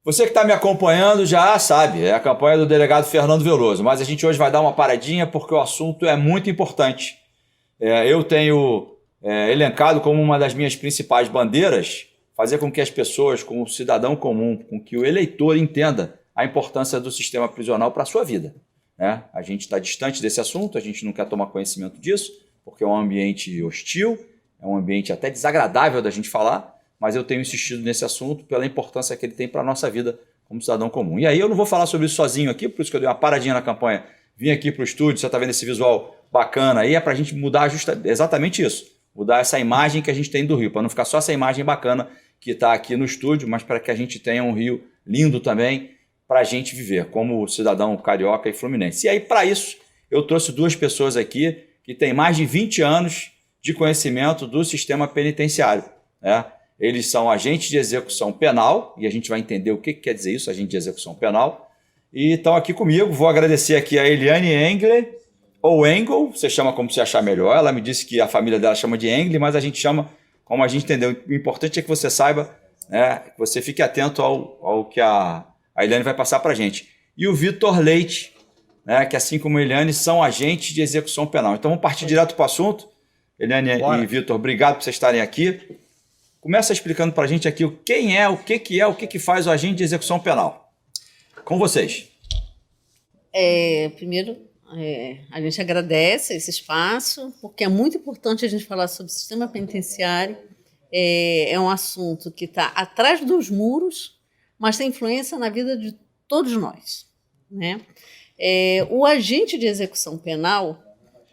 Você que está me acompanhando já sabe, é a campanha do delegado Fernando Veloso, mas a gente hoje vai dar uma paradinha porque o assunto é muito importante. Eu tenho elencado como uma das minhas principais bandeiras fazer com que as pessoas, com o cidadão comum, com que o eleitor entenda a importância do sistema prisional para a sua vida. A gente está distante desse assunto, a gente não quer tomar conhecimento disso, porque é um ambiente hostil, é um ambiente até desagradável da gente falar, mas eu tenho insistido nesse assunto pela importância que ele tem para a nossa vida como cidadão comum. E aí eu não vou falar sobre isso sozinho aqui, por isso que eu dei uma paradinha na campanha, vim aqui para o estúdio, você está vendo esse visual bacana aí, é para a gente mudar exatamente isso, mudar essa imagem que a gente tem do Rio, para não ficar só essa imagem bacana que está aqui no estúdio, mas para que a gente tenha um Rio lindo também para a gente viver, como cidadão carioca e fluminense. E aí, para isso, eu trouxe duas pessoas aqui que têm mais de 20 anos de conhecimento do sistema penitenciário. Eles são agentes de execução penal, e a gente vai entender o que quer dizer isso, agente de execução penal, e estão aqui comigo. Vou agradecer aqui a Eliane Engler, ou Engel, você chama como você achar melhor. Ela me disse que a família dela chama de Engler, mas a gente chama como a gente entendeu. O importante é que você saiba, que você fique atento ao que a Eliane vai passar para a gente. E o Vitor Leite, que assim como a Eliane, são agentes de execução penal. Então vamos partir direto para o assunto. Eliane e Vitor, obrigado por vocês estarem aqui. Começa explicando para a gente aqui quem é, o que faz o agente de execução penal. Com vocês. Primeiro, a gente agradece esse espaço, porque é muito importante a gente falar sobre o sistema penitenciário. É um assunto que está atrás dos muros, mas tem influência na vida de todos nós. O agente de execução penal,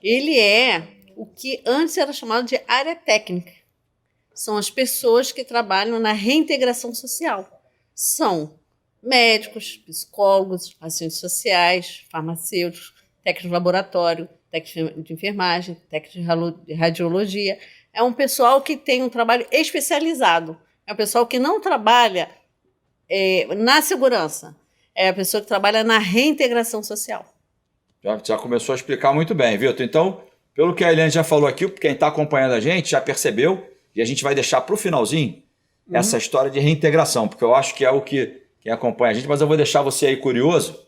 ele é o que antes era chamado de área técnica. São as pessoas que trabalham na reintegração social. São médicos, psicólogos, assistentes sociais, farmacêuticos, técnicos de laboratório, técnicos de enfermagem, técnicos de radiologia. É um pessoal que tem um trabalho especializado. É um pessoal que não trabalha na segurança. É a pessoa que trabalha na reintegração social. Já começou a explicar muito bem, Vitor. Então, pelo que a Eliane já falou aqui, quem está acompanhando a gente já percebeu, e a gente vai deixar para o finalzinho essa história de reintegração, porque eu acho que é o que quem acompanha a gente, mas eu vou deixar você aí curioso,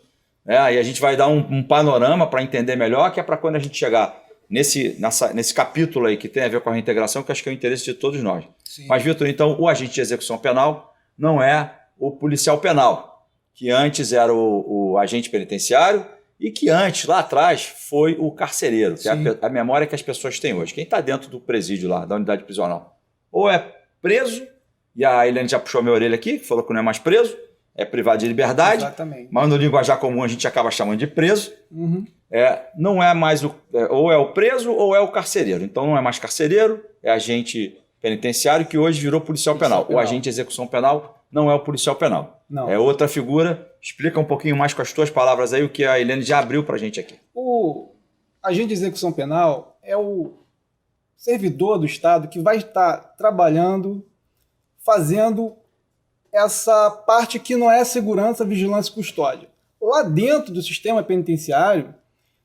e a gente vai dar um panorama para entender melhor, que é para quando a gente chegar nesse capítulo aí que tem a ver com a reintegração, que acho que é o interesse de todos nós. Sim. Mas, Vitor, então, o agente de execução penal não é o policial penal, que antes era o agente penitenciário e que antes, lá atrás, foi o carcereiro, que é a memória que as pessoas têm hoje. Quem está dentro do presídio lá, da unidade prisional, ou é preso, e a Eliane já puxou a minha orelha aqui, que falou que não é mais preso, é privado de liberdade. Exatamente. Mas no linguajar comum a gente acaba chamando de preso. Não é mais ou é o preso ou é o carcereiro. Então não é mais carcereiro, é agente penitenciário que hoje virou policial penal. O agente de execução penal não é o policial penal. Não. É outra figura. Explica um pouquinho mais com as tuas palavras aí o que a Eliane já abriu para a gente aqui. O agente de execução penal é o servidor do Estado que vai estar trabalhando, fazendo essa parte que não é segurança, vigilância e custódia. Lá dentro do sistema penitenciário,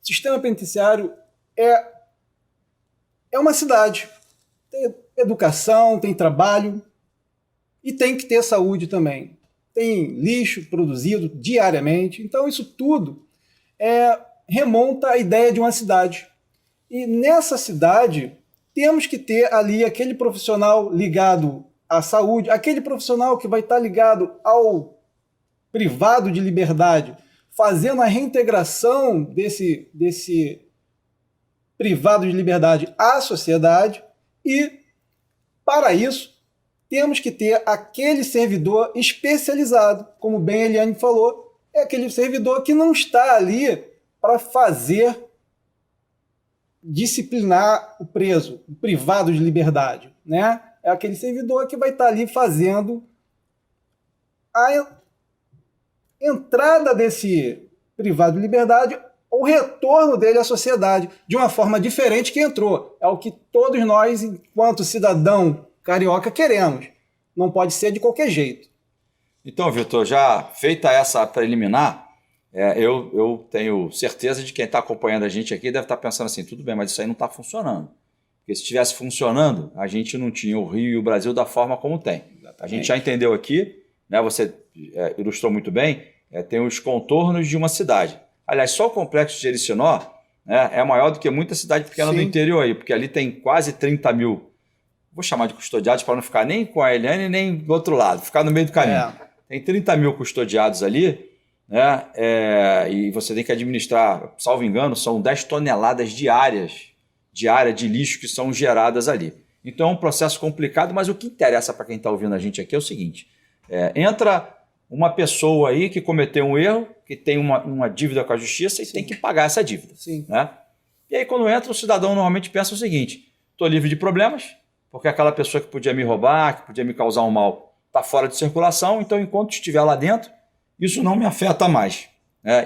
o sistema penitenciário é uma cidade. Tem educação, tem trabalho e tem que ter saúde também. Tem lixo produzido diariamente. Então isso tudo remonta à ideia de uma cidade. E nessa cidade temos que ter ali aquele profissional ligado à saúde, aquele profissional que vai estar ligado ao privado de liberdade, fazendo a reintegração desse privado de liberdade à sociedade, e, para isso, temos que ter aquele servidor especializado, como bem a Eliane falou, é aquele servidor que não está ali para fazer disciplinar o preso, o privado de liberdade, É aquele servidor que vai estar ali fazendo a entrada desse privado de liberdade, o retorno dele à sociedade, de uma forma diferente que entrou. É o que todos nós, enquanto cidadão carioca, queremos. Não pode ser de qualquer jeito. Então, Vitor, já feita essa preliminar, eu tenho certeza de que quem está acompanhando a gente aqui deve estar pensando assim, tudo bem, mas isso aí não está funcionando. Porque se estivesse funcionando, a gente não tinha o Rio e o Brasil da forma como tem. Exatamente. A gente já entendeu aqui, você ilustrou muito bem, tem os contornos de uma cidade. Aliás, só o complexo de Jericinó, né, é maior do que muita cidade pequena do interior aí, porque ali tem quase 30 mil, vou chamar de custodiados para não ficar nem com a Eliane nem do outro lado, ficar no meio do caminho. Tem 30 mil custodiados ali, né, e você tem que administrar, salvo engano, são 10 toneladas diárias de lixo que são geradas ali. Então é um processo complicado, mas o que interessa para quem está ouvindo a gente aqui é o seguinte, entra uma pessoa aí que cometeu um erro, que tem uma dívida com a justiça e tem que pagar essa dívida. Né? E aí quando entra, o cidadão normalmente pensa o seguinte, estou livre de problemas, porque aquela pessoa que podia me roubar, que podia me causar um mal, está fora de circulação, então enquanto estiver lá dentro, isso não me afeta mais.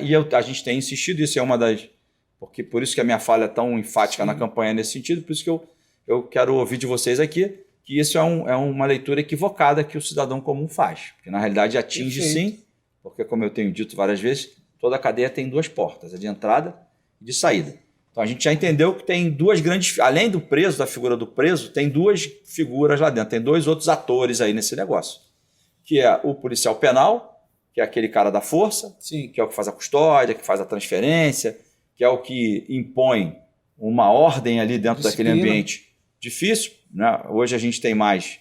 E a gente tem insistido, isso é uma das... porque por isso que a minha fala é tão enfática na campanha nesse sentido, por isso que eu quero ouvir de vocês aqui, que isso é uma leitura equivocada que o cidadão comum faz. Porque na realidade atinge sim, porque como eu tenho dito várias vezes, toda a cadeia tem duas portas, a de entrada e de saída. Então a gente já entendeu que tem duas grandes, além do preso, da figura do preso, tem duas figuras lá dentro, tem dois outros atores aí nesse negócio, que é o policial penal, que é aquele cara da força, que é o que faz a custódia, que faz a transferência, que é o que impõe uma ordem ali dentro daquele ambiente difícil. Né? Hoje a gente tem mais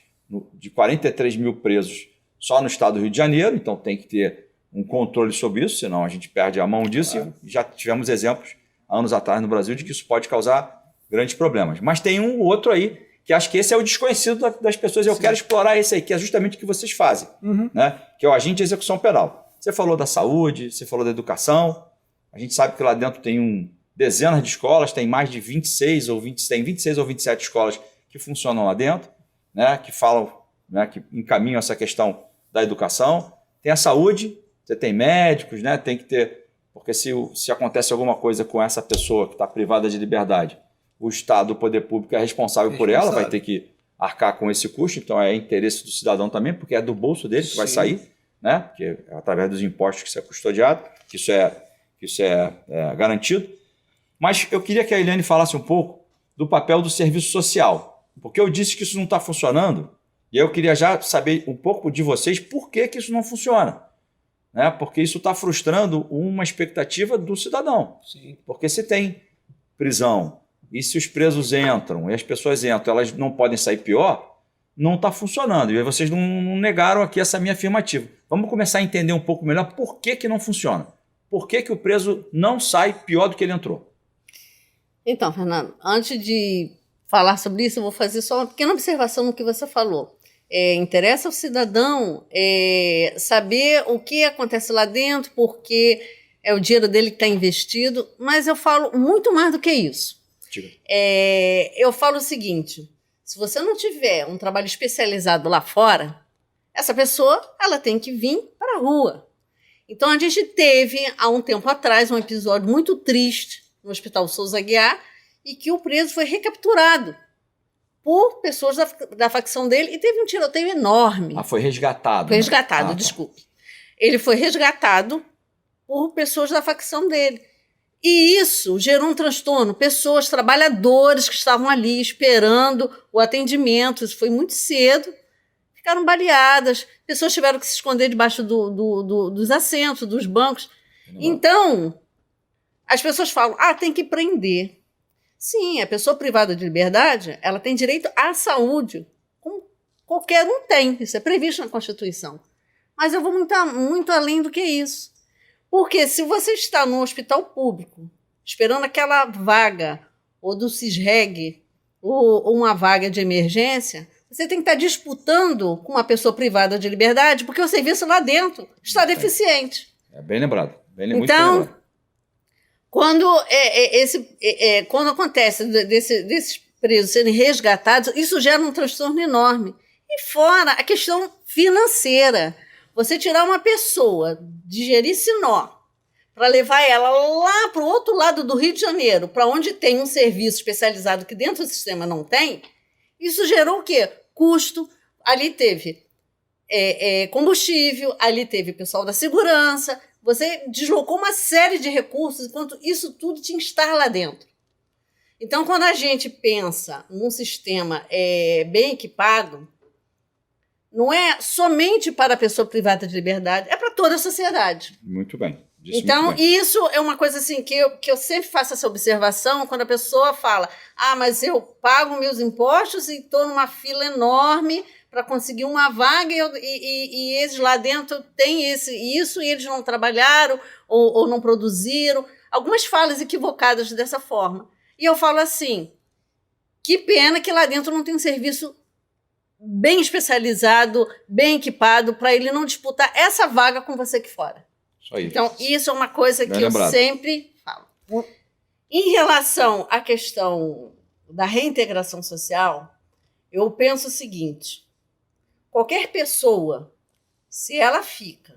de 43 mil presos só no estado do Rio de Janeiro, então tem que ter um controle sobre isso, senão a gente perde a mão disso. E já tivemos exemplos há anos atrás no Brasil de que isso pode causar grandes problemas. Mas tem um outro aí, que acho que esse é o desconhecido das pessoas, e eu quero explorar esse aí, que é justamente o que vocês fazem, né? Que é o agente de execução penal. Você falou da saúde, você falou da educação, a gente sabe que lá dentro tem dezenas de escolas, tem mais de 26 ou 27 escolas que funcionam lá dentro, né, que falam, né, que encaminham essa questão da educação. Tem a saúde, você tem médicos, né, tem que ter, porque se acontece alguma coisa com essa pessoa que está privada de liberdade, o Estado, o poder público é responsável por ela, vai ter que arcar com esse custo, então é interesse do cidadão também, porque é do bolso dele que vai sair, né, porque é através dos impostos que isso é custodiado, que isso é garantido. Mas eu queria que a Eliane falasse um pouco do papel do serviço social, porque eu disse que isso não está funcionando, e eu queria já saber um pouco de vocês por que isso não funciona. Né? Porque isso está frustrando uma expectativa do cidadão. Porque se tem prisão, e se os presos entram, e as pessoas entram, elas não podem sair pior, não está funcionando. E aí vocês não negaram aqui essa minha afirmativa. Vamos começar a entender um pouco melhor por que não funciona. Por que o preso não sai pior do que ele entrou? Então, Fernando, antes de falar sobre isso, eu vou fazer só uma pequena observação no que você falou. Interessa ao cidadão saber o que acontece lá dentro, porque é o dinheiro dele que está investido, mas eu falo muito mais do que isso. Eu falo o seguinte, se você não tiver um trabalho especializado lá fora, essa pessoa ela tem que vir para a rua. Então, a gente teve, há um tempo atrás, um episódio muito triste no Hospital Souza Aguiar, e que o preso foi recapturado por pessoas da facção dele, e teve um tiroteio enorme. Foi resgatado. Foi resgatado, desculpe. Ele foi resgatado por pessoas da facção dele. E isso gerou um transtorno. Pessoas, trabalhadores que estavam ali esperando o atendimento, isso foi muito cedo, ficaram baleadas, pessoas tiveram que se esconder debaixo dos assentos, dos bancos. Então, as pessoas falam, tem que prender. Sim, a pessoa privada de liberdade, ela tem direito à saúde, como qualquer um tem, isso é previsto na Constituição. Mas eu vou muito além do que isso. Porque se você está num hospital público, esperando aquela vaga, ou do CISREG, ou uma vaga de emergência, você tem que estar disputando com uma pessoa privada de liberdade, porque o serviço lá dentro está deficiente. Bem lembrado. Muito então, bem lembrado. Quando acontece desses presos serem resgatados, isso gera um transtorno enorme. E fora a questão financeira. Você tirar uma pessoa de Jericinó para levar ela lá para o outro lado do Rio de Janeiro, para onde tem um serviço especializado que dentro do sistema não tem, isso gerou o quê? Custo. Ali teve combustível, ali teve pessoal da segurança. Você deslocou uma série de recursos, enquanto isso tudo tinha que estar lá dentro. Então, quando a gente pensa num sistema bem equipado, não é somente para a pessoa privada de liberdade, é para toda a sociedade. Muito bem. Disse Então, muito bem. isso é uma coisa assim que eu sempre faço essa observação quando a pessoa fala: mas eu pago meus impostos e estou numa fila enorme para conseguir uma vaga e eles lá dentro têm isso e eles não trabalharam ou não produziram. Algumas falas equivocadas dessa forma. E eu falo assim, que pena que lá dentro não tem um serviço bem especializado, bem equipado, para ele não disputar essa vaga com você aqui fora. Isso aí. Então, isso é uma coisa Bem que lembrado. eu sempre falo. Em relação à questão da reintegração social, eu penso o seguinte: qualquer pessoa, se ela fica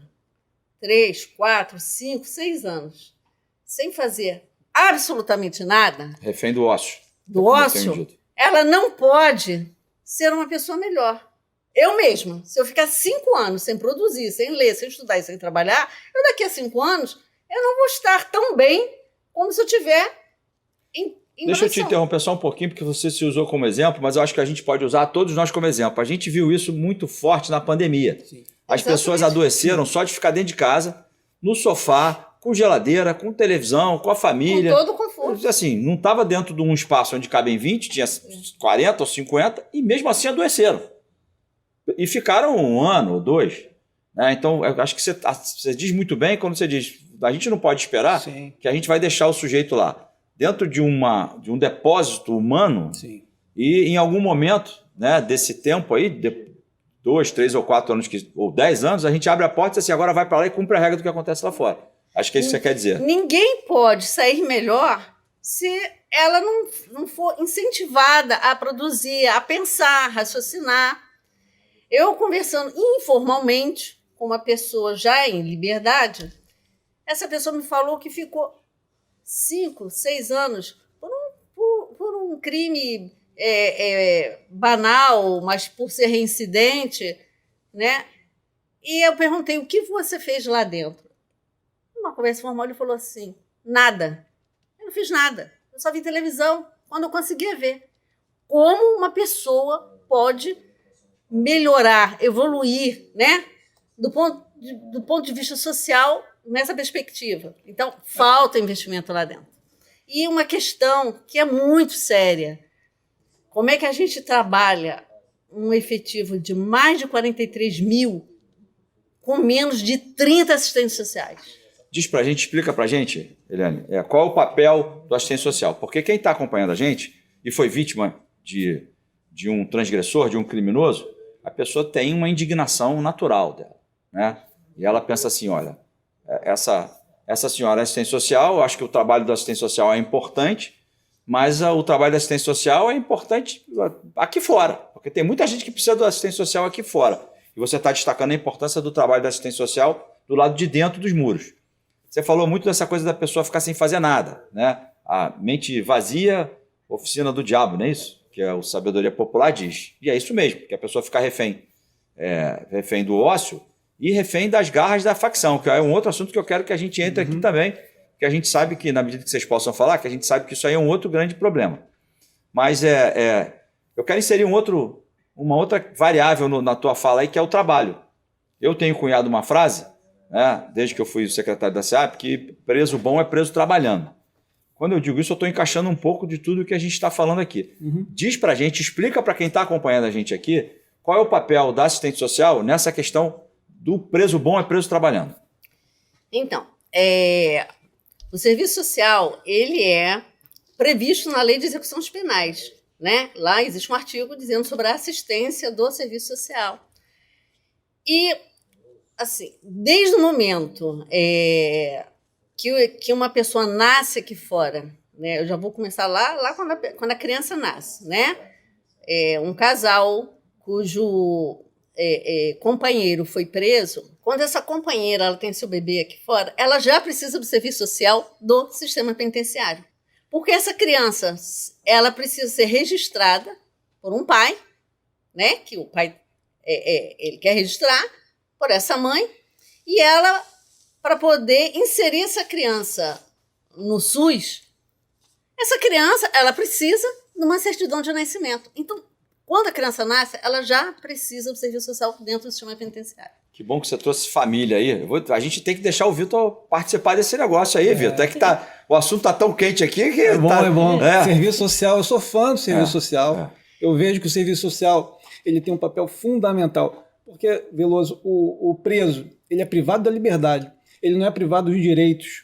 3, 4, 5, 6 anos sem fazer absolutamente nada Refém do ócio. do Como eu ócio, tenho dito. ela não pode ser uma pessoa melhor. Eu mesma, se eu ficar 5 anos sem produzir, sem ler, sem estudar e sem trabalhar, eu daqui a 5 anos eu não vou estar tão bem como se eu tiver em Deixa eu te produção. interromper só um pouquinho, porque você se usou como exemplo, mas eu acho que a gente pode usar todos nós como exemplo. A gente viu isso muito forte na pandemia. Sim. As Exatamente. pessoas adoeceram só de ficar dentro de casa, no sofá, com geladeira, com televisão, com a Com família. todo o conforto. Assim, não estava dentro de um espaço onde cabem 20, tinha 40 ou 50, e mesmo assim adoeceram. E ficaram 1 ano ou 2. Né? Então, eu acho que você diz muito bem quando você diz, a gente não pode esperar Sim, que a gente vai deixar o sujeito lá, dentro de um depósito humano, sim. e em algum momento, né, desse tempo aí, 2, 3 ou 4 anos, ou 10 anos, a gente abre a porta e diz assim, agora vai para lá e cumpre a regra do que acontece lá fora. Acho que é isso que você quer dizer. Ninguém pode sair melhor se ela não for incentivada a produzir, a pensar, a raciocinar. Eu conversando informalmente com uma pessoa já em liberdade, essa pessoa me falou que ficou 5, 6 anos por um crime banal, mas por ser reincidente, né? E eu perguntei, o que você fez lá dentro? Numa conversa formal, ele falou assim, nada. Eu não fiz nada. Eu só vi televisão quando eu conseguia ver. Como uma pessoa pode melhorar, evoluir, né? Do ponto de vista social, nessa perspectiva. Então, falta investimento lá dentro. E uma questão que é muito séria. Como é que a gente trabalha um efetivo de mais de 43 mil com menos de 30 assistentes sociais? Diz pra gente, explica pra gente, Eliane, qual é o papel do assistente social. Porque quem está acompanhando a gente e foi vítima de um transgressor, de um criminoso, a pessoa tem uma indignação natural dela, né? E ela pensa assim, olha, essa senhora é assistente social, eu acho que o trabalho do assistente social é importante, mas o trabalho da assistente social é importante aqui fora, porque tem muita gente que precisa do assistente social aqui fora. E você está destacando a importância do trabalho da assistente social do lado de dentro dos muros. Você falou muito dessa coisa da pessoa ficar sem fazer nada, né? A mente vazia, oficina do diabo, não é isso? Que a sabedoria popular diz. E é isso mesmo, que a pessoa fica refém do ócio e refém das garras da facção, que é um outro assunto que eu quero que a gente entre aqui também, que a gente sabe que, na medida que vocês possam falar, que a gente sabe que isso aí é um outro grande problema. Mas eu quero inserir uma outra variável na tua fala aí, que é o trabalho. Eu tenho cunhado uma frase, né, desde que eu fui secretário da SEAP, que preso bom é preso trabalhando. Quando eu digo isso, eu estou encaixando um pouco de tudo que a gente está falando aqui. Diz para a gente, explica para quem está acompanhando a gente aqui, qual é o papel da assistente social nessa questão do preso bom é preso trabalhando. Então, o serviço social, ele é previsto na Lei de Execuções Penais, né? Lá existe um artigo dizendo sobre a assistência do serviço social. E, assim, desde o momento que uma pessoa nasce aqui fora, né? Eu já vou começar lá quando a criança nasce, né? Um casal cujo companheiro foi preso, quando essa companheira ela tem seu bebê aqui fora, ela já precisa do serviço social do sistema penitenciário. Porque essa criança, ela precisa ser registrada por um pai, né? Que o pai ele quer registrar por essa mãe, e ela, para poder inserir essa criança no SUS, essa criança ela precisa de uma certidão de nascimento. Então, Quando a criança nasce, ela já precisa do serviço social dentro do sistema penitenciário. Que bom que você trouxe família aí. A gente tem que deixar o Vitor participar desse negócio aí, Vitor. É que o assunto tá tão quente aqui que... É bom, tá, é bom. Serviço social, eu sou fã do serviço social. Eu vejo que o serviço social ele tem um papel fundamental. Porque, Veloso, o preso ele é privado da liberdade. Ele não é privado dos direitos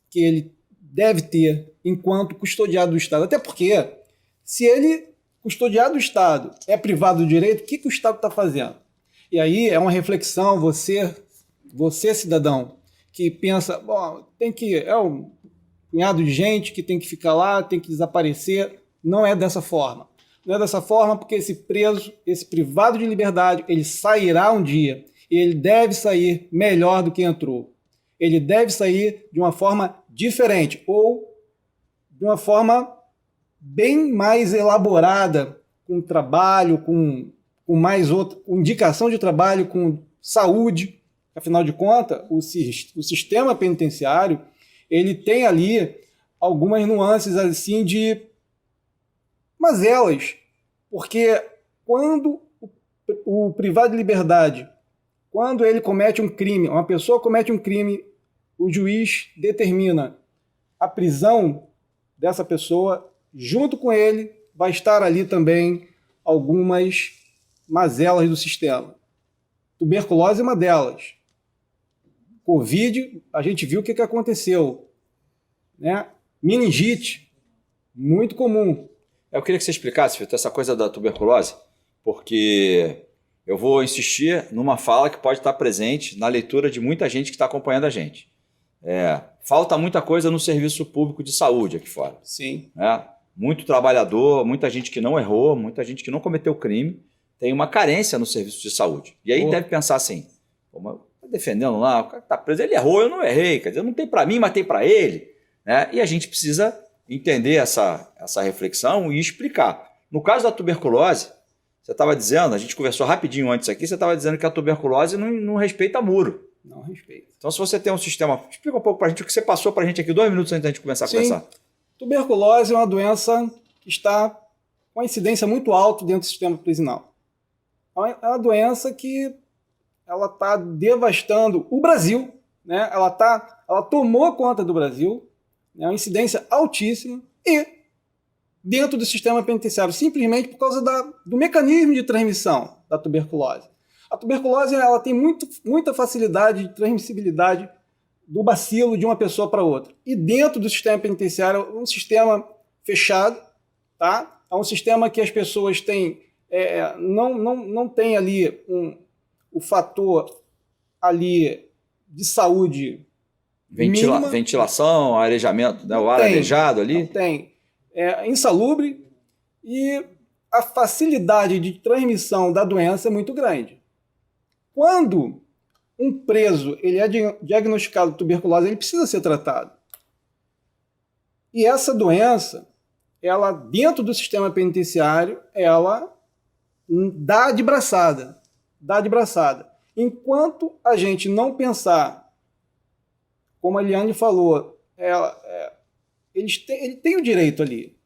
que ele deve ter enquanto custodiado do Estado. Até porque, se ele, custodiado do Estado, é privado do direito, o que o Estado está fazendo? E aí é uma reflexão, você cidadão, que pensa, bom, é um punhado de gente que tem que ficar lá, tem que desaparecer. Não é dessa forma. Não é dessa forma porque esse preso, esse privado de liberdade, ele sairá um dia. E ele deve sair melhor do que entrou. Ele deve sair de uma forma diferente ou de uma forma bem mais elaborada, com trabalho, com mais outra, com indicação de trabalho, com saúde. Afinal de contas, o sistema penitenciário ele tem ali algumas nuances assim de mazelas, porque quando o privado de liberdade, quando ele comete um crime, uma pessoa comete um crime, o juiz determina a prisão dessa pessoa, junto com ele vai estar ali também algumas mazelas do sistema. Tuberculose é uma delas. Covid, a gente viu o que aconteceu, né? Meningite, muito comum. Eu queria que você explicasse, Vitor, essa coisa da tuberculose, porque eu vou insistir numa fala que pode estar presente na leitura de muita gente que está acompanhando a gente. Falta muita coisa no serviço público de saúde aqui fora. Sim. Muito trabalhador, muita gente que não errou, muita gente que não cometeu crime, tem uma carência no serviço de saúde. E aí deve pensar assim, tá defendendo lá, o cara que está preso, ele errou, eu não errei, quer dizer, não tem para mim, mas tem para ele. Né? E a gente precisa entender essa reflexão e explicar. No caso da tuberculose, você estava dizendo, a gente conversou rapidinho antes aqui, você estava dizendo que a tuberculose não respeita muro. Não respeita. Então, se você tem um sistema... Explica um pouco para a gente o que você passou para a gente aqui 2 minutos antes da gente começar a conversar. Tuberculose é uma doença que está com uma incidência muito alta dentro do sistema prisional. É uma doença que ela está devastando o Brasil, né? Ela tomou conta do Brasil, né? Uma incidência altíssima, e dentro do sistema penitenciário, simplesmente por causa do mecanismo de transmissão da tuberculose. A tuberculose ela tem muita facilidade de transmissibilidade do bacilo de uma pessoa para outra. E dentro do sistema penitenciário é um sistema fechado, tá? É um sistema que as pessoas têm, não tem ali o fator ali de saúde mínima. Ventilação, arejamento, né? O ar arejado ali. Não tem. É insalubre e a facilidade de transmissão da doença é muito grande. Quando um preso ele é diagnosticado de tuberculose, ele precisa ser tratado. E essa doença, ela dentro do sistema penitenciário, ela dá de braçada. Dá de braçada. Enquanto a gente não pensar, como a Eliane falou, ele tem o direito ali.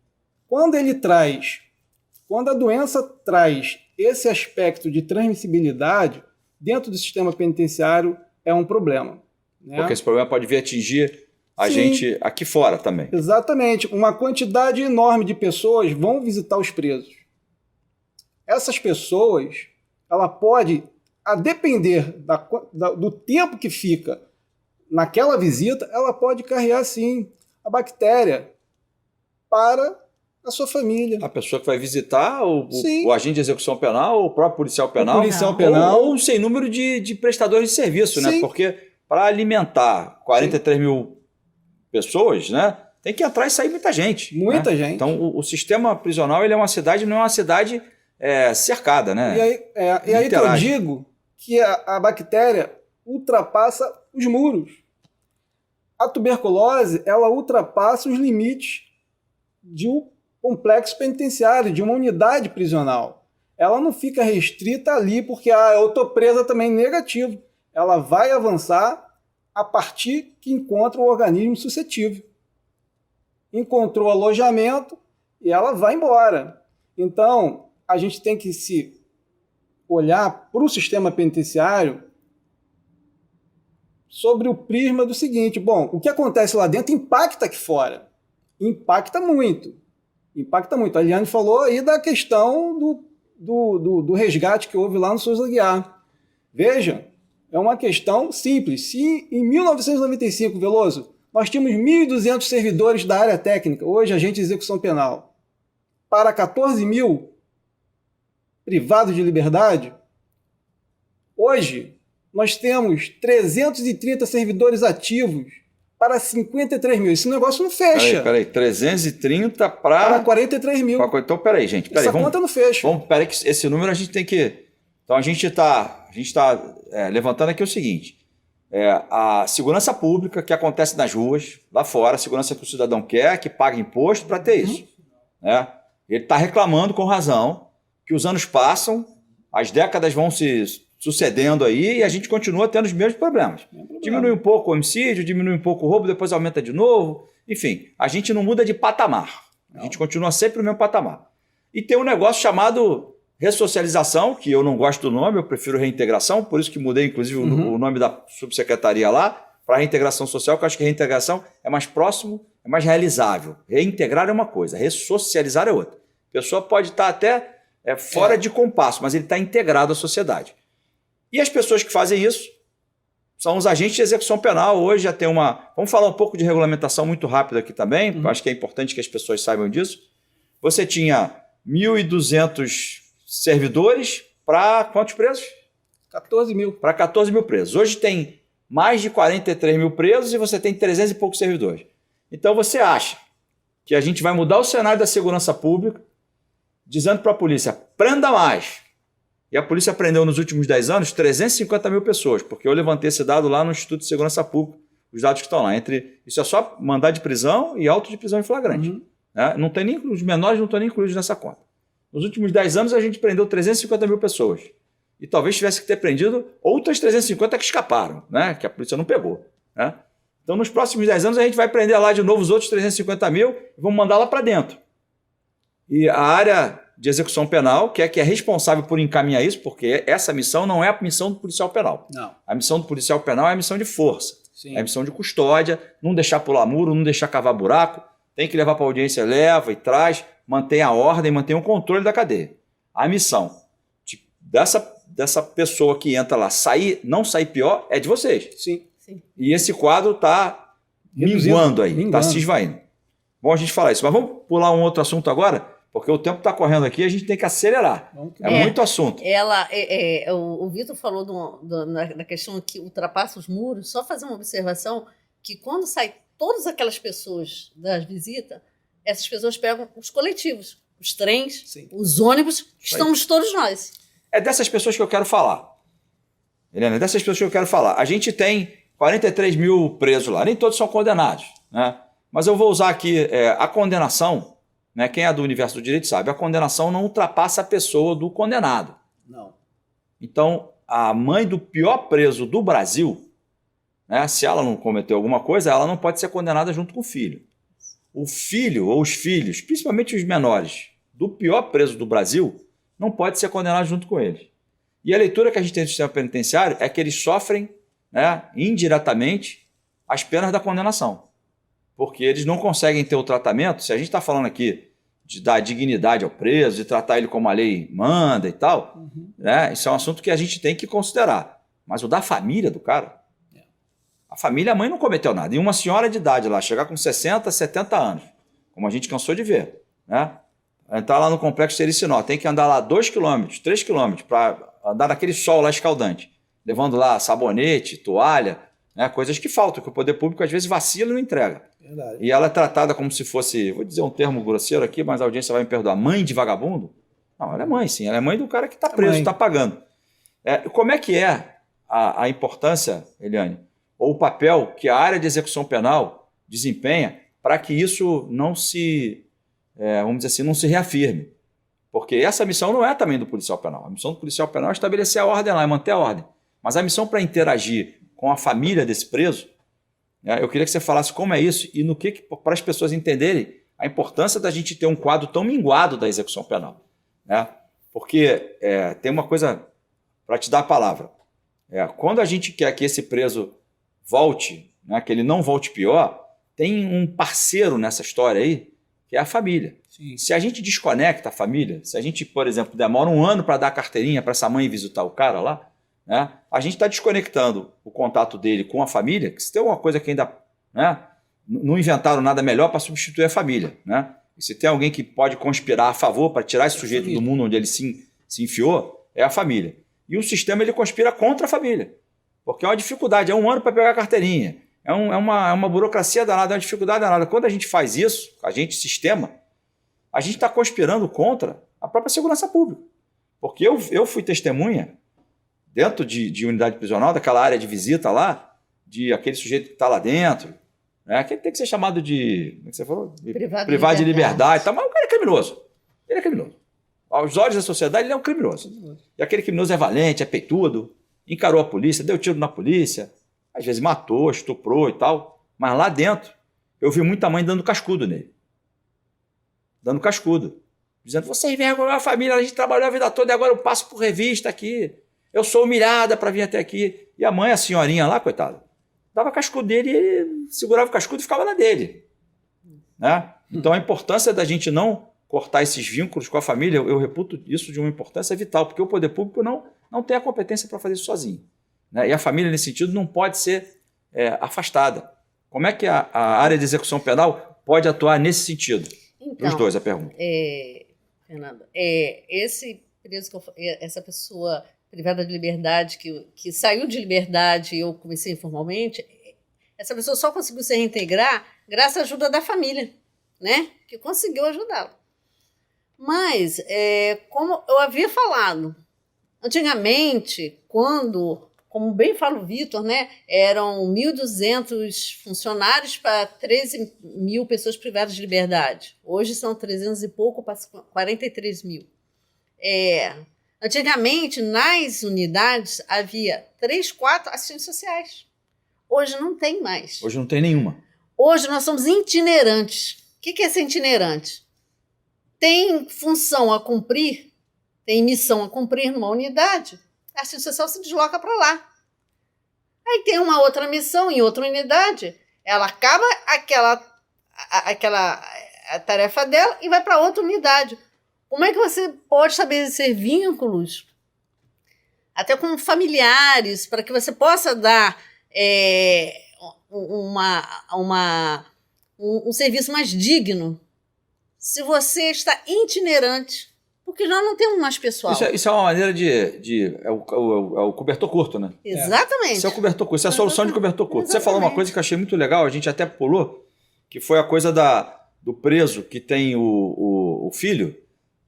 Quando a doença traz esse aspecto de transmissibilidade, dentro do sistema penitenciário é um problema. Né? Porque esse problema pode vir atingir a gente aqui fora também. Exatamente. Uma quantidade enorme de pessoas vão visitar os presos. Essas pessoas, ela pode, a depender do tempo que fica naquela visita, ela pode carregar, sim, a bactéria para a sua família. A pessoa que vai visitar o agente de execução penal, o próprio policial penal, ou um sem número de prestadores de serviço, né? Porque para alimentar 43 mil pessoas, né, tem que entrar e sair muita gente. Muita gente. Então o sistema prisional ele é uma cidade, não é uma cidade cercada, né? E aí que eu digo que a bactéria ultrapassa os muros. A tuberculose, ela ultrapassa os limites de um complexo penitenciário, de uma unidade prisional. Ela não fica restrita ali porque eu estou presa também, negativo. Ela vai avançar a partir que encontra o organismo suscetível. Encontrou alojamento e ela vai embora. Então, a gente tem que se olhar para o sistema penitenciário sobre o prisma do seguinte: bom, o que acontece lá dentro impacta aqui fora. Impacta muito. Impacta muito. A Eliane falou aí da questão do resgate que houve lá no Souza Aguiar. Veja, é uma questão simples. Se em 1995, Veloso, nós tínhamos 1.200 servidores da área técnica, hoje agente de execução penal, para 14 mil privados de liberdade, hoje nós temos 330 servidores ativos para 53 mil. Esse negócio não fecha. Peraí, 330 para 43 mil. Então, peraí, gente. Essa conta não fecha. Peraí, que esse número a gente tem que... Então, a gente está levantando aqui o seguinte. A segurança pública que acontece nas ruas, lá fora, a segurança que o cidadão quer, que paga imposto para ter isso. Né? Ele está reclamando com razão que os anos passam, as décadas vão se sucedendo aí e a gente continua tendo os mesmos problemas. Diminui um pouco o homicídio, diminui um pouco o roubo, depois aumenta de novo. Enfim, a gente não muda de patamar. A gente continua sempre no mesmo patamar. E tem um negócio chamado ressocialização, que eu não gosto do nome, eu prefiro reintegração, por isso que mudei, inclusive, o nome da subsecretaria lá, para reintegração social, que eu acho que reintegração é mais próximo, é mais realizável. Reintegrar é uma coisa, ressocializar é outra. A pessoa pode estar até fora de compasso, mas ele está integrado à sociedade. E as pessoas que fazem isso são os agentes de execução penal. Hoje já tem uma... Vamos falar um pouco de regulamentação muito rápido aqui também, porque eu acho que é importante que as pessoas saibam disso. Você tinha 1.200 servidores para quantos presos? 14 mil. Para 14 mil presos. Hoje tem mais de 43 mil presos e você tem 300 e poucos servidores. Então você acha que a gente vai mudar o cenário da segurança pública dizendo para a polícia, prenda mais. E a polícia prendeu nos últimos 10 anos 350 mil pessoas, porque eu levantei esse dado lá no Instituto de Segurança Pública, os dados que estão lá. Isso é só mandado de prisão e auto de prisão em flagrante. Né? Não tem nem, os menores não estão nem incluídos nessa conta. Nos últimos 10 anos a gente prendeu 350 mil pessoas. E talvez tivesse que ter prendido outras 350 que escaparam, né? Que a polícia não pegou. Né? Então nos próximos 10 anos a gente vai prender lá de novo os outros 350 mil e vamos mandar lá para dentro. E a área de execução penal, que é responsável por encaminhar isso, porque essa missão não é a missão do policial penal. Não. A missão do policial penal é a missão de força. Sim. É a missão de custódia, não deixar pular muro, não deixar cavar buraco, tem que levar para a audiência, leva e traz, mantém a ordem, mantém o controle da cadeia. A missão dessa pessoa que entra lá, não sair pior, é de vocês. Sim. E esse quadro está minguando aí, está se esvaindo. Bom a gente falar isso, mas vamos pular um outro assunto agora, porque o tempo está correndo aqui e a gente tem que acelerar. Muito assunto. O Vitor falou da questão que ultrapassa os muros. Só fazer uma observação que quando saem todas aquelas pessoas das visitas, essas pessoas pegam os coletivos, os trens, os ônibus, que estamos todos nós. É dessas pessoas que eu quero falar. Helena, é dessas pessoas que eu quero falar. A gente tem 43 mil presos lá, nem todos são condenados. Né? Mas eu vou usar aqui a condenação. Né? Quem é do universo do direito sabe, a condenação não ultrapassa a pessoa do condenado. Não. Então, a mãe do pior preso do Brasil, né, se ela não cometeu alguma coisa, ela não pode ser condenada junto com o filho. O filho ou os filhos, principalmente os menores, do pior preso do Brasil, não pode ser condenado junto com eles. E a leitura que a gente tem do sistema penitenciário é que eles sofrem, né, indiretamente as penas da condenação. Porque eles não conseguem ter o tratamento. Se a gente está falando aqui de dar dignidade ao preso, de tratar ele como a lei manda e tal, né? Isso é um assunto que a gente tem que considerar. Mas o da família do cara, a família, a mãe não cometeu nada. E uma senhora de idade lá, chegar com 60, 70 anos, como a gente cansou de ver, né? Entrar lá no Complexo Sericinó, tem que andar lá 2 km, 3 km, para andar naquele sol lá escaldante, levando lá sabonete, toalha, né? Coisas que faltam, que o poder público às vezes vacila e não entrega. Verdade. E ela é tratada como se fosse, vou dizer um termo grosseiro aqui, mas a audiência vai me perdoar, mãe de vagabundo? Não, ela é mãe sim, ela é mãe do cara que está preso, está pagando. Como é que é a importância, Eliane, ou o papel que a área de execução penal desempenha para que isso não se, vamos dizer assim, não se reafirme? Porque essa missão não é também do policial penal. A missão do policial penal é estabelecer a ordem lá, é manter a ordem. Mas a missão para interagir com a família desse preso, eu queria que você falasse como é isso e no que para as pessoas entenderem a importância da gente ter um quadro tão minguado da execução penal. Né? Porque tem uma coisa para te dar a palavra. Quando a gente quer que esse preso volte, né, que ele não volte pior, tem um parceiro nessa história aí, que é a família. Sim. Se a gente desconecta a família, se a gente, por exemplo, demora um ano para dar a carteirinha para essa mãe visitar o cara lá, né, a gente está desconectando o contato dele com a família, que se tem uma coisa que ainda, né, não inventaram nada melhor para substituir a família. Né? E se tem alguém que pode conspirar a favor para tirar esse sujeito do mundo onde ele se enfiou, é a família. E o sistema ele conspira contra a família. Porque é uma dificuldade, é um ano para pegar a carteirinha. É uma burocracia danada, é uma dificuldade danada. Quando a gente faz isso, a gente, sistema, a gente está conspirando contra a própria segurança pública. Porque eu fui testemunha, dentro de unidade prisional, daquela área de visita lá, de aquele sujeito que está lá dentro, né, que tem que ser chamado de, como é que você falou? Privado de liberdade. Tá, mas o cara é criminoso. Ele é criminoso. Aos olhos da sociedade, ele é um criminoso. E aquele criminoso é valente, é peitudo, encarou a polícia, deu tiro na polícia, às vezes matou, estuprou e tal. Mas lá dentro, eu vi muita mãe dando cascudo nele. Dando cascudo. Dizendo, você envergonhou a família, a gente trabalhou a vida toda e agora eu passo por revista aqui. Eu sou humilhada para vir até aqui. E a mãe, a senhorinha lá, coitada, dava cascudo dele e ele segurava o cascudo e ficava na dele. Né? Então a importância da gente não cortar esses vínculos com a família, eu reputo isso de uma importância vital, porque o poder público não tem a competência para fazer isso sozinho. Né? E a família, nesse sentido, não pode ser afastada. Como é que a área de execução penal pode atuar nesse sentido? Então, os dois, a pergunta. Fernando, esse preso, essa pessoa privada de liberdade, que saiu de liberdade e eu comecei informalmente, essa pessoa só conseguiu se reintegrar graças à ajuda da família, né? Que conseguiu ajudá-la. Mas, como eu havia falado, antigamente, como bem fala o Vitor, né, eram 1.200 funcionários para 13 mil pessoas privadas de liberdade. Hoje são 300 e pouco para 43 mil. Antigamente, nas unidades, havia 3, 4 assistentes sociais. Hoje não tem mais. Hoje não tem nenhuma. Hoje nós somos itinerantes. O que é ser itinerante? Tem função a cumprir, tem missão a cumprir numa unidade, a assistente social se desloca para lá. Aí tem uma outra missão em outra unidade, ela acaba a tarefa dela e vai para outra unidade. Como é que você pode estabelecer vínculos, até com familiares, para que você possa dar um serviço mais digno, se você está itinerante? Porque nós não temos mais pessoal. Isso é uma maneira é o cobertor curto, né? Exatamente. Isso é o cobertor curto, isso é a solução de cobertor curto. Exatamente. Você falou uma coisa que eu achei muito legal, a gente até pulou, que foi a coisa do preso que tem o filho,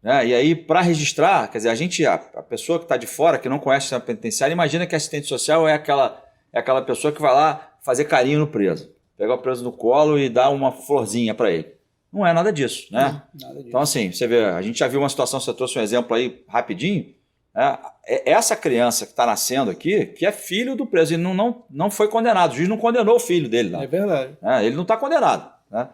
né? E aí, para registrar, quer dizer, a pessoa que está de fora, que não conhece o sistema penitenciário, imagina que assistente social é aquela pessoa que vai lá fazer carinho no preso, pegar o preso no colo e dar uma florzinha para ele. Não é nada disso, né? Não, nada disso. Então, assim, você vê, a gente já viu uma situação, você trouxe um exemplo aí rapidinho, né? Essa criança que está nascendo aqui, que é filho do preso, ele não foi condenado, o juiz não condenou o filho dele. Não. É verdade. Ele não está condenado. Né?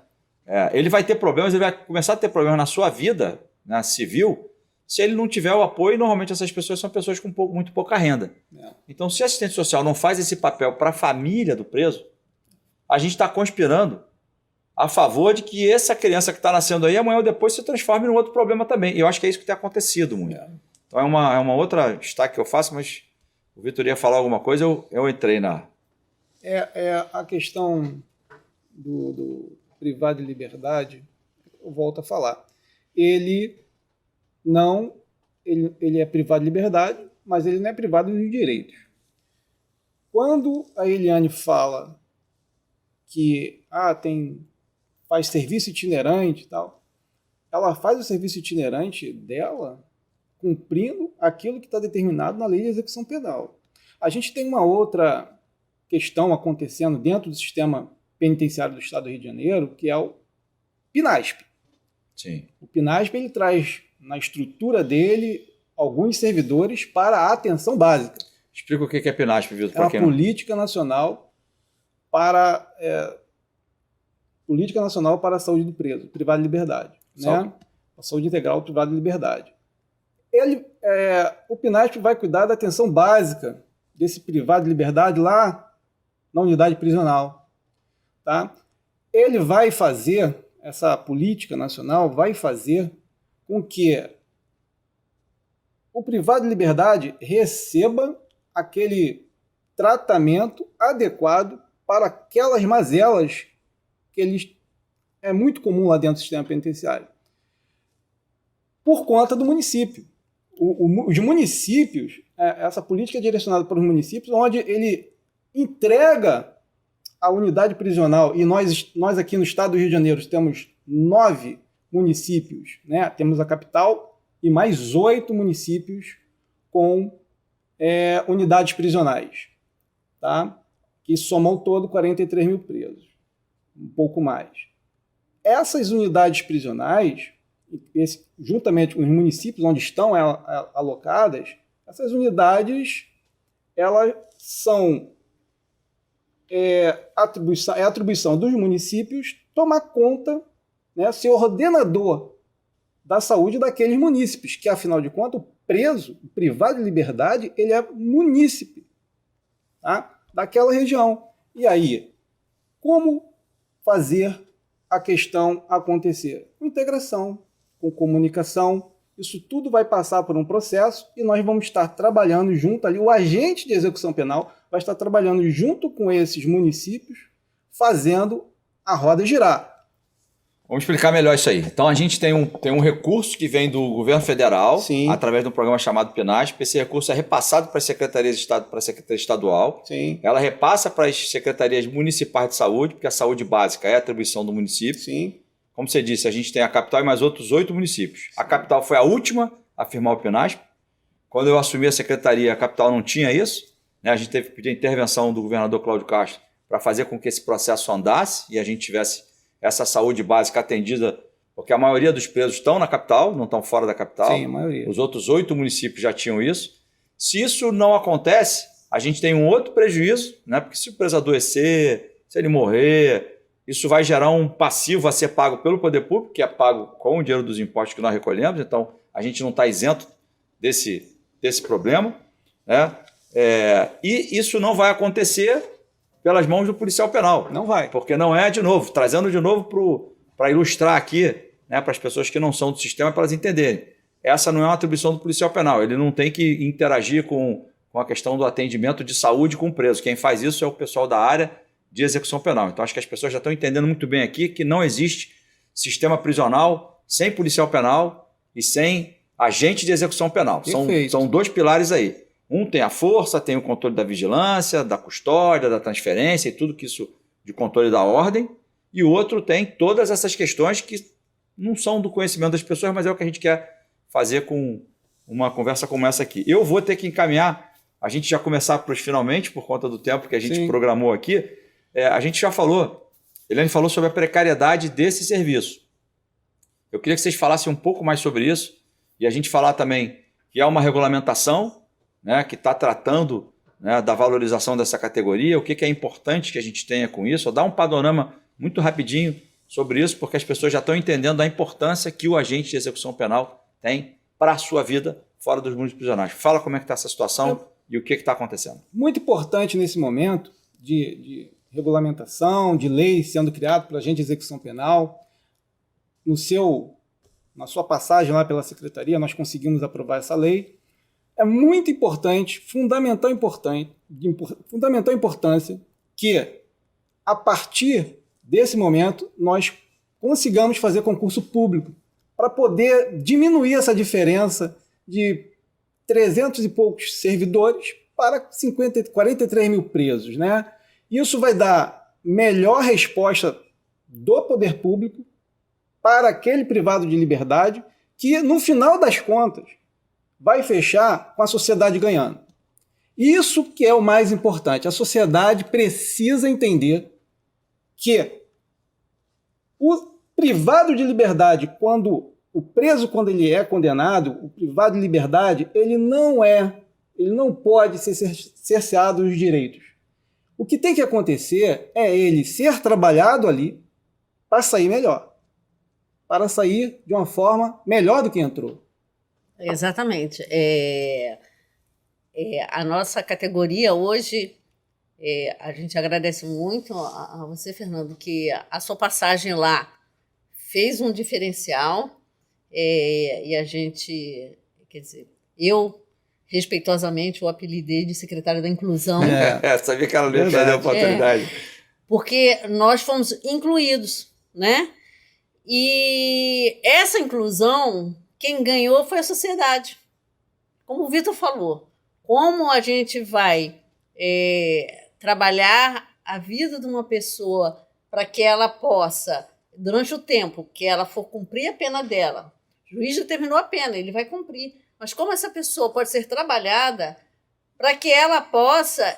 Ele vai ter problemas, ele vai começar a ter problemas na sua vida, né, civil, se ele não tiver o apoio, e normalmente essas pessoas são pessoas com muito pouca renda. Então, se a assistente social não faz esse papel para a família do preso, a gente está conspirando a favor de que essa criança que está nascendo aí, amanhã ou depois, se transforme num outro problema também. E eu acho que é isso que tem acontecido muito. Então é uma outra destaque que eu faço, mas o Vitor ia falar alguma coisa, eu entrei na... A questão do privado de liberdade, eu volto a falar. Ele é privado de liberdade, mas ele não é privado de direitos. Quando a Eliane fala que faz serviço itinerante e tal, ela faz o serviço itinerante dela cumprindo aquilo que está determinado na lei de execução penal. A gente tem uma outra questão acontecendo dentro do sistema penitenciário do Estado do Rio de Janeiro, que é o PNASP. Sim. O PNASP ele traz na estrutura dele alguns servidores para a atenção básica. Explica o que é PNASP, Vitor. É uma política nacional para a saúde do preso, privado de liberdade. Né? A saúde integral, privado de liberdade. O PNASP vai cuidar da atenção básica desse privado de liberdade lá na unidade prisional. Tá? Ele vai fazer, essa política nacional vai fazer com que o privado de liberdade receba aquele tratamento adequado para aquelas mazelas que é muito comum lá dentro do sistema penitenciário. Por conta do município. Os municípios, essa política é direcionada para os municípios, onde ele entrega a unidade prisional, e nós aqui no estado do Rio de Janeiro temos 9 municípios, né? Temos a capital e mais 8 municípios com unidades prisionais, tá? Que somam ao todo 43 mil presos, um pouco mais. Essas unidades prisionais, juntamente com os municípios onde estão alocadas, essas unidades, elas são atribuição dos municípios tomar conta, né, ser ordenador da saúde daqueles munícipes, que afinal de contas o preso, o privado de liberdade, ele é munícipe, tá, daquela região. E aí, como fazer a questão acontecer? Com integração, com comunicação, isso tudo vai passar por um processo e nós vamos estar trabalhando junto ali, o agente de execução penal vai estar trabalhando junto com esses municípios, fazendo a roda girar. Vamos explicar melhor isso aí. Então a gente tem um recurso que vem do governo federal, Sim, através de um programa chamado PNASP. Esse recurso é repassado para as secretarias de Estado, para a Secretaria Estadual. sim, Ela repassa para as secretarias municipais de saúde, porque a saúde básica é atribuição do município. sim. Como você disse, a gente tem a capital e mais outros 8 municípios. A capital foi a última a firmar o PNASP. Quando eu assumi a secretaria, a capital não tinha isso, né? A gente teve que pedir a intervenção do governador Cláudio Castro para fazer com que esse processo andasse e a gente tivesse essa saúde básica atendida, porque a maioria dos presos estão na capital, não estão fora da capital. Sim, a maioria. Os outros 8 municípios já tinham isso. Se isso não acontece, a gente tem um outro prejuízo, né? Porque se o preso adoecer, se ele morrer, isso vai gerar um passivo a ser pago pelo poder público, que é pago com o dinheiro dos impostos que nós recolhemos. Então, a gente não está isento desse problema, né? E isso não vai acontecer pelas mãos do policial penal. Não vai. Porque não é, de novo, trazendo de novo para ilustrar aqui, né, para as pessoas que não são do sistema, para elas entenderem. Essa não é uma atribuição do policial penal. Ele não tem que interagir com a questão do atendimento de saúde com o preso. Quem faz isso é o pessoal da área de execução penal. Então, acho que as pessoas já estão entendendo muito bem aqui que não existe sistema prisional sem policial penal e sem agente de execução penal. São 2 pilares aí. Um tem a força, tem o controle da vigilância, da custódia, da transferência e tudo que isso de controle da ordem. E o outro tem todas essas questões que não são do conhecimento das pessoas, mas é o que a gente quer fazer com uma conversa como essa aqui. Eu vou ter que encaminhar, a gente já começar para os finalmente, por conta do tempo que a gente programou aqui. A gente já falou, Eliane falou sobre a precariedade desse serviço. Eu queria que vocês falassem um pouco mais sobre isso e a gente falar também que há uma regulamentação, né, que está tratando, né, da valorização dessa categoria, o que é importante que a gente tenha com isso. Vou dar um panorama muito rapidinho sobre isso, porque as pessoas já estão entendendo a importância que o agente de execução penal tem para a sua vida fora dos mundos prisionais. Fala como é que está essa situação e o que está acontecendo. Muito importante nesse momento de regulamentação, de lei sendo criado pela agente de execução penal. Na sua passagem lá pela secretaria, nós conseguimos aprovar essa lei. É muito importante, fundamental importância que, a partir desse momento, nós consigamos fazer concurso público para poder diminuir essa diferença de 300 e poucos servidores para 43 mil presos, né? Isso vai dar melhor resposta do poder público para aquele privado de liberdade que, no final das contas, vai fechar com a sociedade ganhando. Isso que é o mais importante. A sociedade precisa entender que o privado de liberdade, o preso, quando ele é condenado, o privado de liberdade, ele não pode ser cerceado dos direitos. O que tem que acontecer é ele ser trabalhado ali para sair melhor, para sair de uma forma melhor do que entrou. Exatamente. A nossa categoria hoje, a gente agradece muito a você, Fernando, que a sua passagem lá fez um diferencial, e a gente, quer dizer, eu respeitosamente o apelidei de secretária da Inclusão, Sabia que ela não ia perder a oportunidade. porque nós fomos incluídos, né? E essa inclusão, quem ganhou foi a sociedade. Como o Vitor falou, como a gente vai trabalhar a vida de uma pessoa para que ela possa, durante o tempo que ela for cumprir a pena dela, o juiz determinou a pena, ele vai cumprir, mas como essa pessoa pode ser trabalhada para que ela possa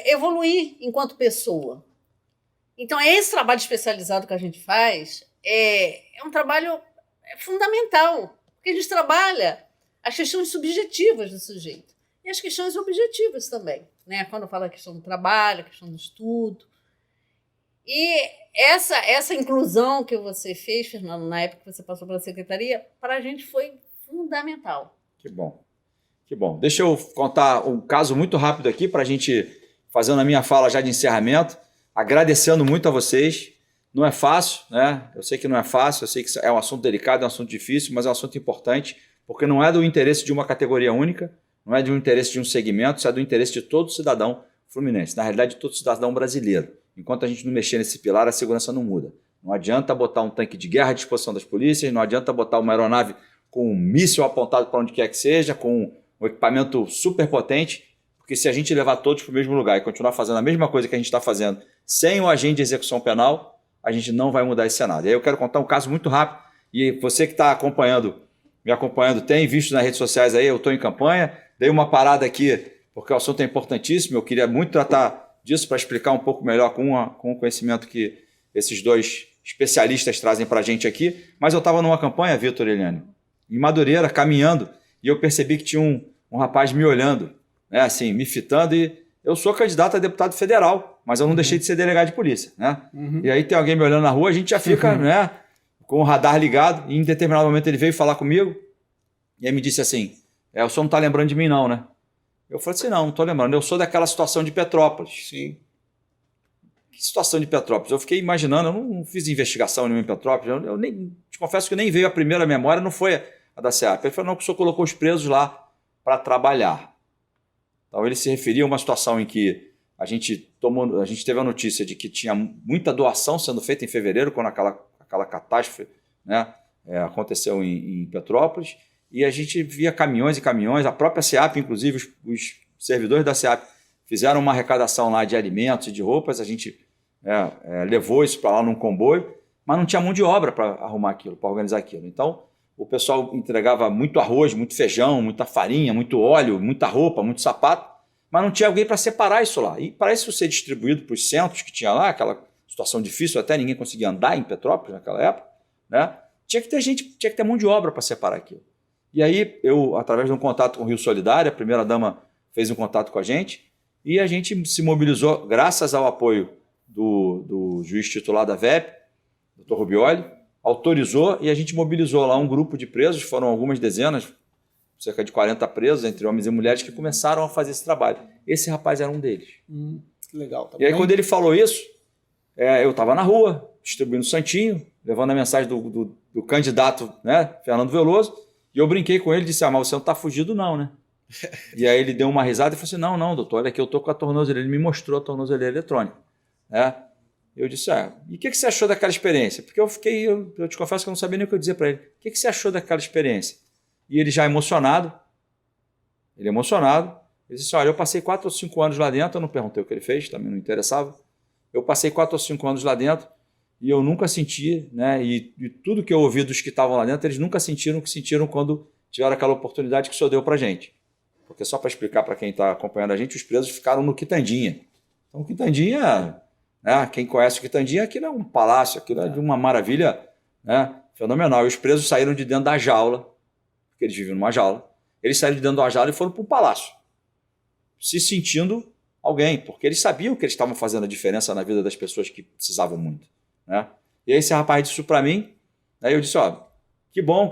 evoluir enquanto pessoa. Então, esse trabalho especializado que a gente faz é um trabalho fundamental, porque a gente trabalha as questões subjetivas do sujeito e as questões objetivas também, né? Quando fala a questão do trabalho, a questão do estudo. E essa inclusão que você fez, Fernando, na época que você passou pela secretaria, para a gente foi fundamental. Que bom. Que bom. Deixa eu contar um caso muito rápido aqui para a gente, fazendo a minha fala já de encerramento, agradecendo muito a vocês. Não é fácil, né? Eu sei que não é fácil, eu sei que é um assunto delicado, é um assunto difícil, mas é um assunto importante, porque não é do interesse de uma categoria única, não é do interesse de um segmento, isso é do interesse de todo cidadão fluminense, na realidade de todo cidadão brasileiro. Enquanto a gente não mexer nesse pilar, a segurança não muda. Não adianta botar um tanque de guerra à disposição das polícias, não adianta botar uma aeronave com um míssil apontado para onde quer que seja, com um equipamento super potente, porque se a gente levar todos para o mesmo lugar e continuar fazendo a mesma coisa que a gente está fazendo sem o agente de execução penal, a gente não vai mudar esse cenário. E aí eu quero contar um caso muito rápido, e você que está me acompanhando, tem visto nas redes sociais aí, eu estou em campanha, dei uma parada aqui, porque o assunto é importantíssimo, eu queria muito tratar disso para explicar um pouco melhor com o conhecimento que esses dois especialistas trazem para a gente aqui, mas eu estava numa campanha, Vitor e Eliane, em Madureira, caminhando, e eu percebi que tinha um rapaz me olhando, né, assim, me fitando, e eu sou candidato a deputado federal, mas eu não deixei de ser delegado de polícia, né? E aí tem alguém me olhando na rua, a gente já fica, né, com o radar ligado, e em determinado momento ele veio falar comigo, e aí me disse assim, o senhor não está lembrando de mim não, né? Eu falei assim, não estou lembrando, eu sou daquela situação de Petrópolis. Sim. Que situação de Petrópolis? Eu fiquei imaginando, eu não fiz investigação nenhuma em Petrópolis, eu nem, te confesso que nem veio a primeira memória, não foi a da SEAP. Ele falou, não, que o senhor colocou os presos lá para trabalhar. Então ele se referia a uma situação em que a gente teve a notícia de que tinha muita doação sendo feita em fevereiro, quando aquela catástrofe, né, aconteceu em Petrópolis, e a gente via caminhões e caminhões, a própria SEAP, inclusive os servidores da SEAP fizeram uma arrecadação lá de alimentos e de roupas, a gente levou isso para lá num comboio, mas não tinha mão de obra para arrumar aquilo, para organizar aquilo. Então o pessoal entregava muito arroz, muito feijão, muita farinha, muito óleo, muita roupa, muito sapato, mas não tinha alguém para separar isso lá. E para isso ser distribuído para os centros que tinha lá, aquela situação difícil, até ninguém conseguia andar em Petrópolis naquela época, né? Tinha que ter gente, tinha que ter mão de obra para separar aquilo. E aí eu, através de um contato com o Rio Solidário, a primeira-dama fez um contato com a gente e a gente se mobilizou, graças ao apoio do juiz titular da VEP, Dr. Rubioli, autorizou e a gente mobilizou lá um grupo de presos, foram algumas dezenas, cerca de 40 presos, entre homens e mulheres, que começaram a fazer esse trabalho. Esse rapaz era um deles. Que legal. Tá e aí quando ele falou isso, eu estava na rua, distribuindo santinho, levando a mensagem do candidato, né, Fernando Veloso, e eu brinquei com ele e disse, mas você não está fugido não, né? E aí ele deu uma risada e falou assim, não, doutor, olha aqui, eu estou com a tornozeleira. Ele me mostrou a tornozeleira eletrônica. Eu disse, e o que você achou daquela experiência? Porque eu te confesso que eu não sabia nem o que eu dizer para ele. O que você achou daquela experiência? E ele já emocionado, ele disse, olha, eu passei 4 ou 5 anos lá dentro, eu não perguntei o que ele fez, também não interessava. Eu passei 4 ou 5 anos lá dentro e eu nunca senti, né, e tudo que eu ouvi dos que estavam lá dentro, eles nunca sentiram o que sentiram quando tiveram aquela oportunidade que o senhor deu para a gente. Porque só para explicar para quem está acompanhando a gente, os presos ficaram no Quitandinha. Então, Quitandinha, né, quem conhece o Quitandinha, aquilo é um palácio, aquilo é de uma maravilha, né, fenomenal. E os presos saíram de dentro da jaula, porque eles vivem numa jaula, eles saíram de dentro da jaula e foram para o palácio, se sentindo alguém, porque eles sabiam que eles estavam fazendo a diferença na vida das pessoas que precisavam muito, né? E aí esse rapaz disse isso para mim, aí eu disse, que bom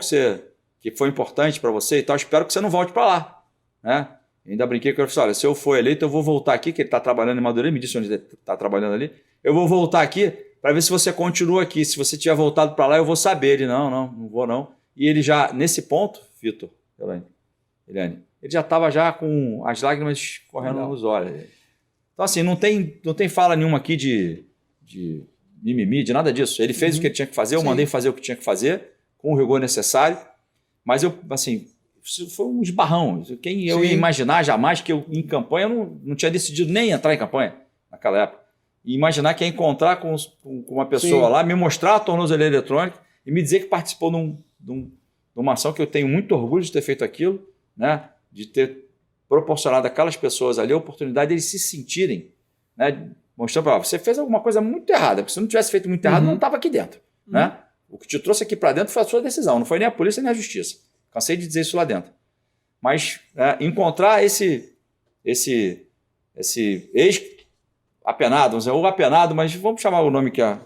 que que foi importante para você e tal, espero que você não volte para lá, né? Ainda brinquei com ele, falei, olha, se eu for eleito, eu vou voltar aqui, que ele está trabalhando em Madureira, me disse onde ele está trabalhando ali, eu vou voltar aqui para ver se você continua aqui, se você tiver voltado para lá, eu vou saber. Ele, não vou não. E ele já, nesse ponto, Vitor, Eliane, ele já estava já com as lágrimas correndo nos olhos. Então, assim, não tem fala nenhuma aqui de mimimi, de nada disso. Ele fez o que ele tinha que fazer, eu mandei fazer o que tinha que fazer, com o rigor necessário, mas eu, assim, isso foi um esbarrão. Quem eu ia imaginar jamais que eu, em campanha, eu não tinha decidido nem entrar em campanha naquela época. E imaginar que ia encontrar com uma pessoa lá, me mostrar a tornozeleira eletrônica e me dizer que participou de uma ação que eu tenho muito orgulho de ter feito aquilo, né? De ter proporcionado àquelas pessoas ali a oportunidade de eles se sentirem, né? Mostrando para você fez alguma coisa muito errada, porque se não tivesse feito muito errado, não estava aqui dentro. Né? O que te trouxe aqui para dentro foi a sua decisão, não foi nem a polícia nem a justiça. Cansei de dizer isso lá dentro. Mas encontrar esse ex-apenado, vamos dizer, ou apenado, mas vamos chamar o nome que é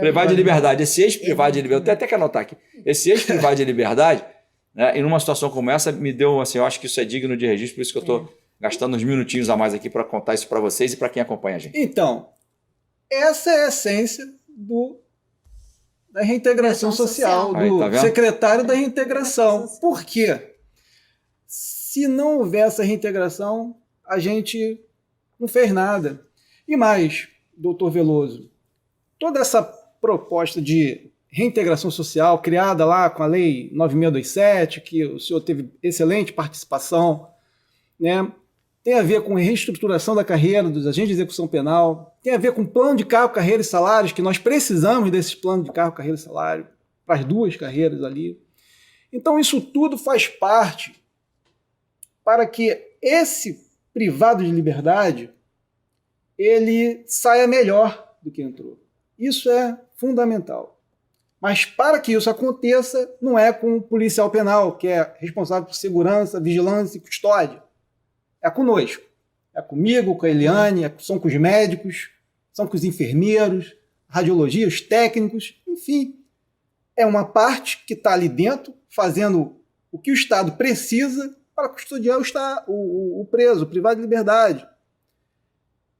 privado de liberdade, esse ex-privado de liberdade, eu tenho até que anotar aqui, esse ex-privado de liberdade, né, e numa situação como essa, me deu, assim, eu acho que isso é digno de registro, por isso que eu estou gastando uns minutinhos a mais aqui para contar isso para vocês e para quem acompanha a gente. Então, essa é a essência da reintegração social, do tá secretário da reintegração. Por quê? Se não houver essa reintegração, a gente não fez nada. E mais, doutor Veloso, toda essa proposta de reintegração social criada lá com a Lei 9627, que o senhor teve excelente participação, né? Tem a ver com reestruturação da carreira dos agentes de execução penal, tem a ver com plano de cargo, carreira e salários, que nós precisamos desses planos de cargo, carreira e salário, para as duas carreiras ali. Então isso tudo faz parte para que esse privado de liberdade ele saia melhor do que entrou. Isso é fundamental. Mas para que isso aconteça, não é com o policial penal, que é responsável por segurança, vigilância e custódia. É conosco. É comigo, com a Eliane, são com os médicos, são com os enfermeiros, radiologia, os técnicos, enfim. É uma parte que está ali dentro, fazendo o que o Estado precisa para custodiar o preso, o privado de liberdade.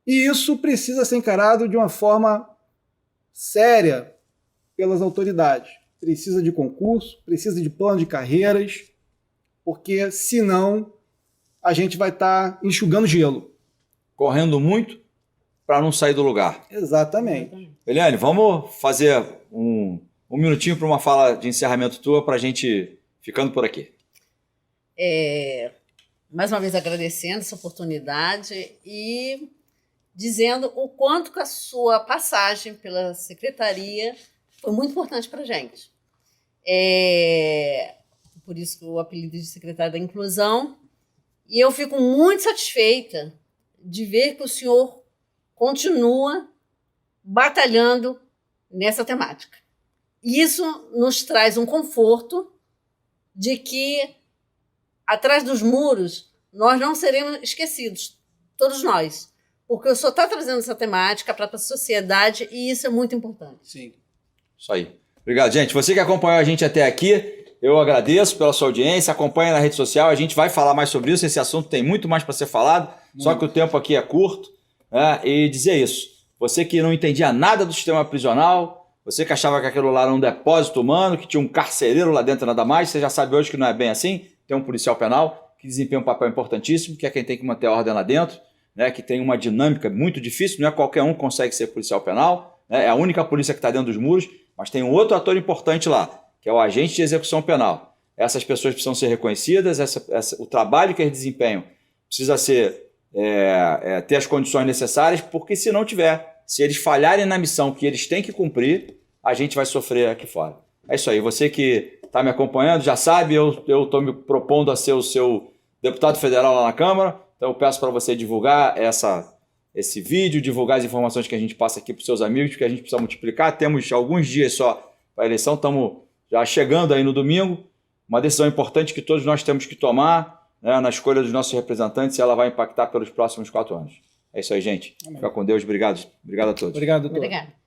E isso precisa ser encarado de uma forma séria pelas autoridades. Precisa de concurso, precisa de plano de carreiras, porque senão a gente vai estar enxugando gelo. Correndo muito para não sair do lugar. Exatamente. Eliane, vamos fazer um minutinho para uma fala de encerramento tua para a gente ficando por aqui. Mais uma vez agradecendo essa oportunidade e dizendo o quanto que a sua passagem pela secretaria foi muito importante para a gente. Por isso que o apelido de secretária da Inclusão. E eu fico muito satisfeita de ver que o senhor continua batalhando nessa temática. E isso nos traz um conforto de que, atrás dos muros, nós não seremos esquecidos, todos nós. Porque o senhor está trazendo essa temática para a sociedade e isso é muito importante. Sim. Isso aí. Obrigado, gente. Você que acompanhou a gente até aqui, eu agradeço pela sua audiência. Acompanha na rede social, a gente vai falar mais sobre isso. Esse assunto tem muito mais para ser falado, só que o tempo aqui é curto. Né? E dizer isso, você que não entendia nada do sistema prisional, você que achava que aquilo lá era um depósito humano, que tinha um carcereiro lá dentro nada mais, você já sabe hoje que não é bem assim. Tem um policial penal que desempenha um papel importantíssimo, que é quem tem que manter a ordem lá dentro, né? Que tem uma dinâmica muito difícil, não é qualquer um que consegue ser policial penal, né? É a única polícia que está dentro dos muros, mas tem um outro ator importante lá, que é o agente de execução penal. Essas pessoas precisam ser reconhecidas, o trabalho que eles desempenham precisa ser, ter as condições necessárias, porque se não tiver, se eles falharem na missão que eles têm que cumprir, a gente vai sofrer aqui fora. É isso aí, você que está me acompanhando já sabe, eu estou me propondo a ser o seu deputado federal lá na Câmara, então eu peço para você divulgar esse vídeo, divulgar as informações que a gente passa aqui para os seus amigos, porque a gente precisa multiplicar. Temos alguns dias só para a eleição, estamos já chegando aí no domingo, uma decisão importante que todos nós temos que tomar, né, na escolha dos nossos representantes, e ela vai impactar pelos próximos 4 anos. É isso aí, gente. Amém. Fica com Deus. Obrigado. Obrigado a todos. Obrigado, doutor. Obrigada.